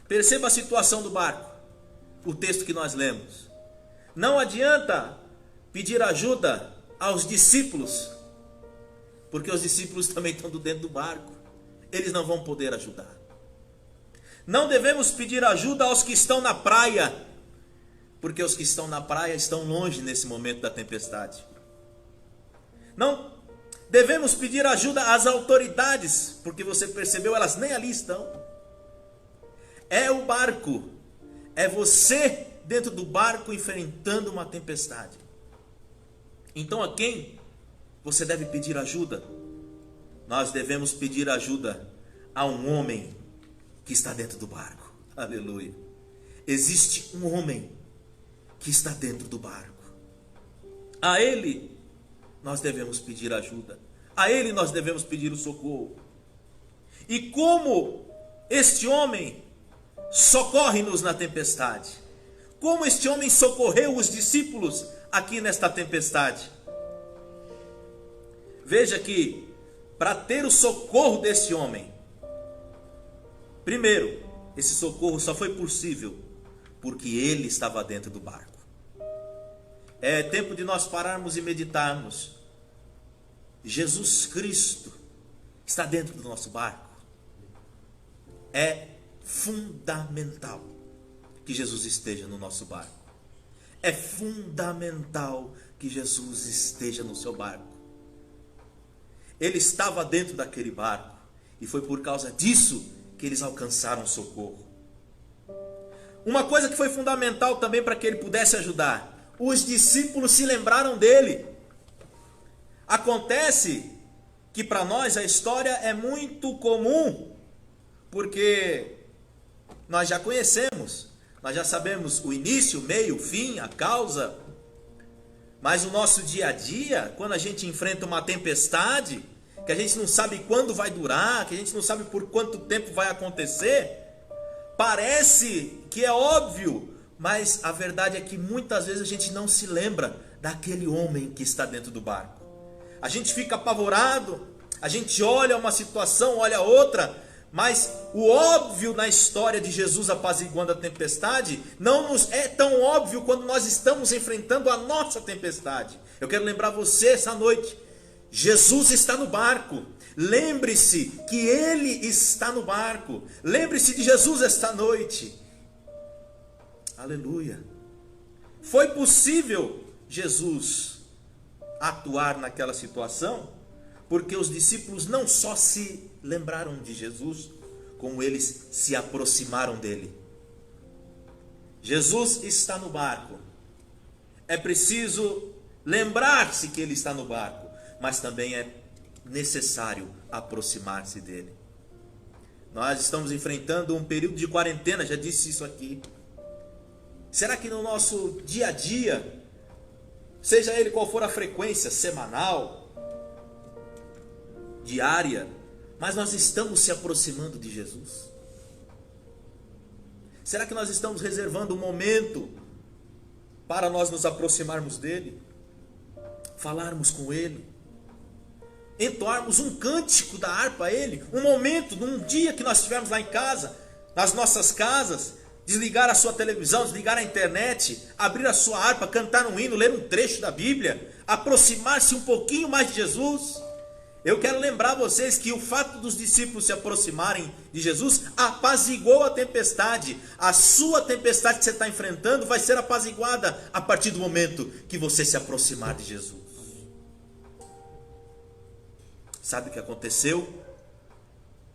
Perceba a situação do barco, o texto que nós lemos. Não adianta pedir ajuda aos discípulos, porque os discípulos também estão dentro do barco. Eles não vão poder ajudar. Não devemos pedir ajuda aos que estão na praia, porque os que estão na praia estão longe nesse momento da tempestade. Não devemos pedir ajuda às autoridades, porque você percebeu, elas nem ali estão. É o barco, é você dentro do barco enfrentando uma tempestade. Então a quem você deve pedir ajuda? Nós devemos pedir ajuda a um homem que está dentro do barco. Aleluia. Existe um homem que está dentro do barco. A ele nós devemos pedir ajuda. A ele nós devemos pedir o socorro. E como este homem socorre-nos na tempestade? Como este homem socorreu os discípulos aqui nesta tempestade? Veja que para ter o socorro desse homem, primeiro, esse socorro só foi possível porque ele estava dentro do barco. É tempo de nós pararmos e meditarmos. Jesus Cristo está dentro do nosso barco. É fundamental que Jesus esteja no nosso barco. É fundamental que Jesus esteja no seu barco. Ele estava dentro daquele barco e foi por causa disso que eles alcançaram socorro. Uma coisa que foi fundamental também para que ele pudesse ajudar: os discípulos se lembraram dele. Acontece que para nós a história é muito comum, porque nós já conhecemos, nós já sabemos o início, o meio, o fim, a causa. Mas o nosso dia a dia, quando a gente enfrenta uma tempestade, que a gente não sabe quando vai durar, que a gente não sabe por quanto tempo vai acontecer, parece que é óbvio, mas a verdade é que muitas vezes a gente não se lembra daquele homem que está dentro do barco. A gente fica apavorado, a gente olha uma situação, olha outra, mas o óbvio na história de Jesus apaziguando a tempestade não nos é tão óbvio quando nós estamos enfrentando a nossa tempestade. Eu quero lembrar você essa noite: Jesus está no barco. Lembre-se que Ele está no barco. Lembre-se de Jesus esta noite. Aleluia. Foi possível Jesus atuar naquela situação porque os discípulos não só se lembraram de Jesus, como eles se aproximaram dele. Jesus está no barco. É preciso lembrar-se que ele está no barco, mas também é necessário aproximar-se dele. Nós estamos enfrentando um período de quarentena, já disse isso aqui. Será que no nosso dia a dia, seja ele qual for a frequência, semanal, diária, mas nós estamos se aproximando de Jesus? Será que nós estamos reservando um momento para nós nos aproximarmos dele, falarmos com ele, entoarmos um cântico da harpa a ele, um momento, num dia que nós estivermos lá em casa, nas nossas casas, desligar a sua televisão, desligar a internet, abrir a sua harpa, cantar um hino, ler um trecho da Bíblia, aproximar-se um pouquinho mais de Jesus? Eu quero lembrar vocês que o fato dos discípulos se aproximarem de Jesus apaziguou a tempestade. A sua tempestade que você está enfrentando vai ser apaziguada a partir do momento que você se aproximar de Jesus. Sabe o que aconteceu?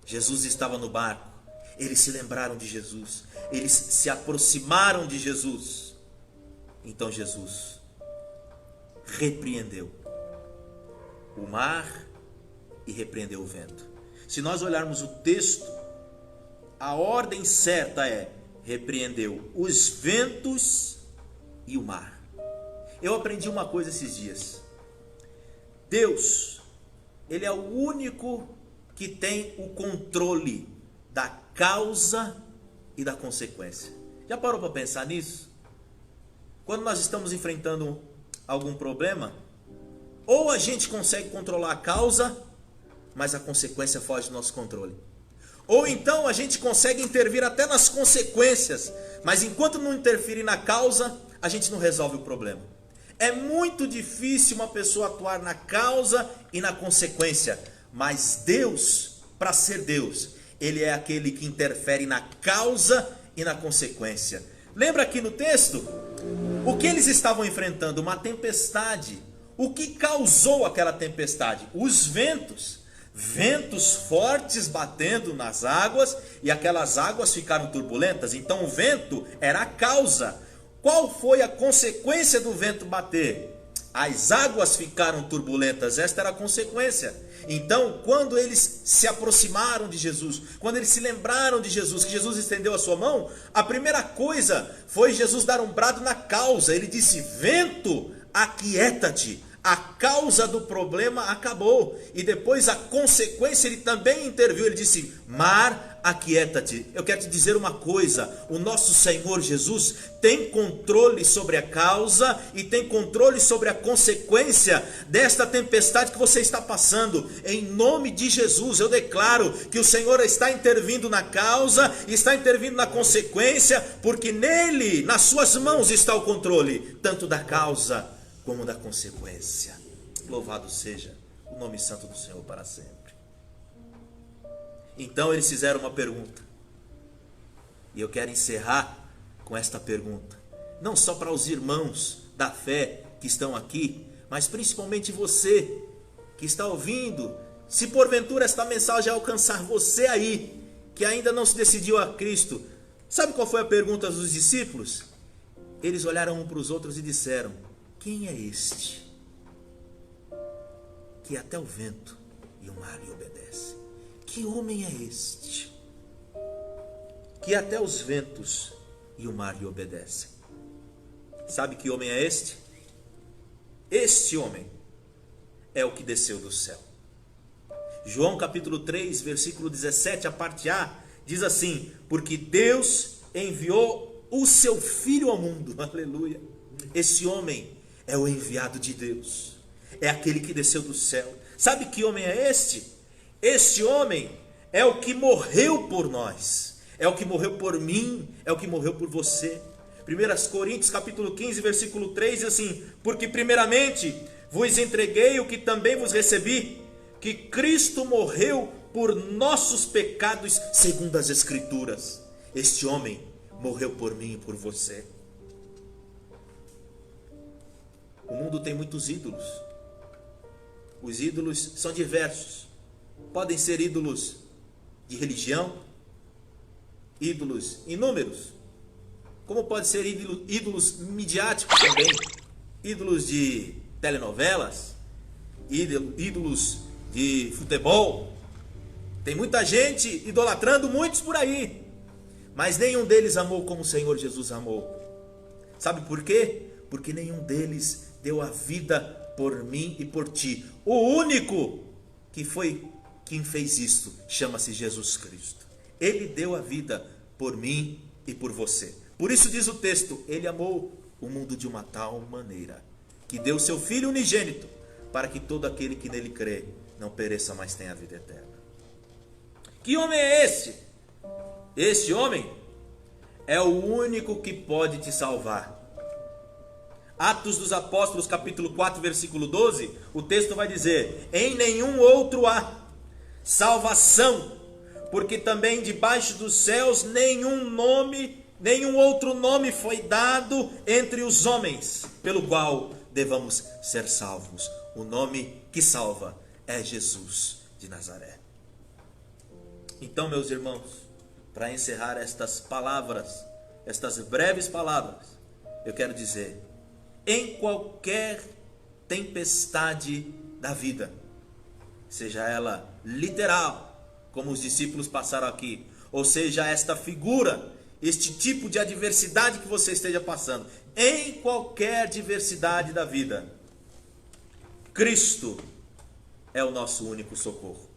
Jesus estava no barco. Eles se lembraram de Jesus. Eles se aproximaram de Jesus. Então Jesus repreendeu o mar e repreendeu o vento. Se nós olharmos o texto, a ordem certa é: repreendeu os ventos e o mar. Eu aprendi uma coisa esses dias. Deus, Ele é o único que tem o controle da causa e da consequência. Já parou para pensar nisso? Quando nós estamos enfrentando algum problema, ou a gente consegue controlar a causa, mas a consequência foge do nosso controle. Ou então a gente consegue intervir até nas consequências, mas enquanto não interferir na causa, a gente não resolve o problema. É muito difícil uma pessoa atuar na causa e na consequência, mas Deus, para ser Deus, Ele é aquele que interfere na causa e na consequência. Lembra aqui no texto? O que eles estavam enfrentando? Uma tempestade. O que causou aquela tempestade? Os ventos. Ventos fortes batendo nas águas, e aquelas águas ficaram turbulentas. Então o vento era a causa. Qual foi a consequência do vento bater? As águas ficaram turbulentas. Esta era a consequência. Então, quando eles se aproximaram de Jesus, quando eles se lembraram de Jesus, que Jesus estendeu a sua mão, a primeira coisa foi Jesus dar um brado na causa. Ele disse: vento, aquieta-te. A causa do problema acabou. E depois a consequência, ele também interviu. Ele disse: mar, aquieta-te. Eu quero te dizer uma coisa: o nosso Senhor Jesus tem controle sobre a causa e tem controle sobre a consequência desta tempestade que você está passando. Em nome de Jesus, eu declaro que o Senhor está intervindo na causa, está intervindo na consequência, porque nele, nas suas mãos, está o controle, tanto da causa como da consequência. Louvado seja o nome santo do Senhor para sempre. Então eles fizeram uma pergunta, e eu quero encerrar com esta pergunta, não só para os irmãos da fé que estão aqui, mas principalmente você que está ouvindo. Se porventura esta mensagem alcançar você aí, que ainda não se decidiu a Cristo, sabe qual foi a pergunta dos discípulos? Eles olharam um para os outros e disseram: quem é este que até o vento e o mar lhe obedecem? Que homem é este que até os ventos e o mar lhe obedecem? Sabe que homem é este? Este homem é o que desceu do céu. João capítulo 3, versículo 17, a parte A, diz assim: porque Deus enviou o seu Filho ao mundo. Aleluia. Esse homem é o enviado de Deus, é aquele que desceu do céu. Sabe que homem é este? Este homem é o que morreu por nós, é o que morreu por mim, é o que morreu por você. 1 Coríntios capítulo 15, versículo 3 diz assim: porque primeiramente vos entreguei o que também vos recebi, que Cristo morreu por nossos pecados segundo as Escrituras. Este homem morreu por mim e por você. O mundo tem muitos ídolos. Os ídolos são diversos. Podem ser ídolos de religião, ídolos inúmeros, como pode ser ídolos midiáticos também, ídolos de telenovelas, ídolos de futebol. Tem muita gente idolatrando muitos por aí, mas nenhum deles amou como o Senhor Jesus amou. Sabe por quê? Porque nenhum deles deu a vida por mim e por ti. O único que foi quem fez isto chama-se Jesus Cristo. Ele deu a vida por mim e por você. Por isso diz o texto: ele amou o mundo de uma tal maneira que deu seu Filho unigênito, para que todo aquele que nele crê não pereça, mas tenha a vida eterna. Que homem é esse? Este homem é o único que pode te salvar. Atos dos Apóstolos capítulo 4, versículo 12, o texto vai dizer: em nenhum outro há salvação, porque também debaixo dos céus nenhum outro nome foi dado entre os homens, pelo qual devamos ser salvos. O nome que salva é Jesus de Nazaré. Então, meus irmãos, para encerrar estas palavras, estas breves palavras, eu quero dizer: em qualquer tempestade da vida, seja ela literal, como os discípulos passaram aqui, ou seja esta figura, este tipo de adversidade que você esteja passando, em qualquer diversidade da vida, Cristo é o nosso único socorro.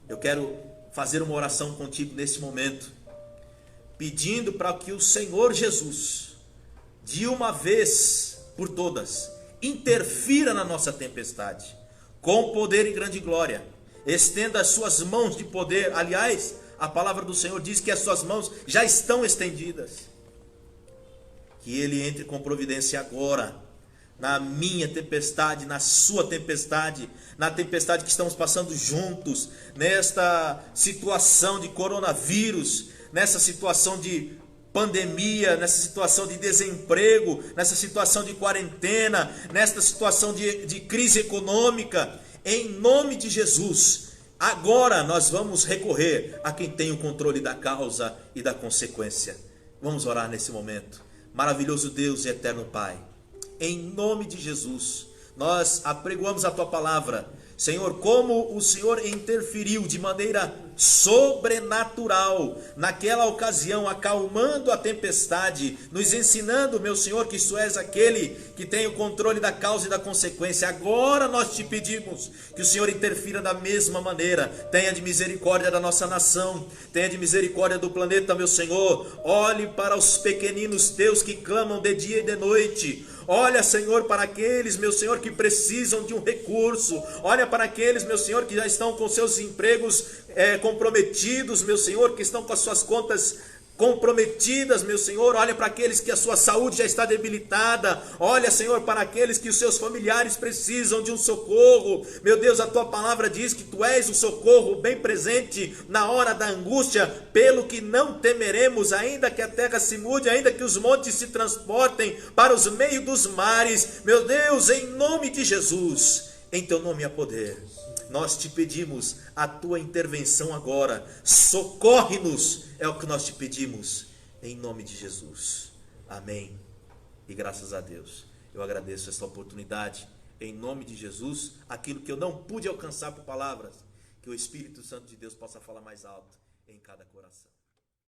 Eu quero fazer uma oração contigo nesse momento, pedindo para que o Senhor Jesus, de uma vez por todas, interfira na nossa tempestade, com poder e grande glória. Estenda as suas mãos de poder, aliás, a palavra do Senhor diz que as suas mãos já estão estendidas. Que Ele entre com providência agora, na minha tempestade, na sua tempestade, na tempestade que estamos passando juntos, nesta situação de coronavírus, nessa situação de pandemia, nessa situação de desemprego, nessa situação de quarentena, nesta situação de crise econômica. Em nome de Jesus, agora nós vamos recorrer a quem tem o controle da causa e da consequência. Vamos orar nesse momento. Maravilhoso Deus e eterno Pai, em nome de Jesus, nós apregoamos a Tua palavra. Senhor, como o Senhor interferiu de maneira sobrenatural naquela ocasião, acalmando a tempestade, nos ensinando, meu Senhor, que Tu és aquele que tem o controle da causa e da consequência. Agora nós te pedimos que o Senhor interfira da mesma maneira. Tenha de misericórdia da nossa nação, tenha de misericórdia do planeta, meu Senhor. Olhe para os pequeninos Teus que clamam de dia e de noite. Olha, Senhor, para aqueles, meu Senhor, que precisam de um recurso. Olha para aqueles, meu Senhor, que já estão com seus empregos comprometidos, meu Senhor, que estão com as suas contas comprometidas, meu Senhor. Olha para aqueles que a sua saúde já está debilitada. Olha, Senhor, para aqueles que os seus familiares precisam de um socorro. Meu Deus, a Tua palavra diz que Tu és o socorro bem presente na hora da angústia, pelo que não temeremos, ainda que a terra se mude, ainda que os montes se transportem para os meios dos mares. Meu Deus, em nome de Jesus, em Teu nome há poder. Nós te pedimos a Tua intervenção agora. Socorre-nos, é o que nós te pedimos, em nome de Jesus. Amém. E graças a Deus, eu agradeço esta oportunidade, em nome de Jesus. Aquilo que eu não pude alcançar por palavras, que o Espírito Santo de Deus possa falar mais alto em cada coração.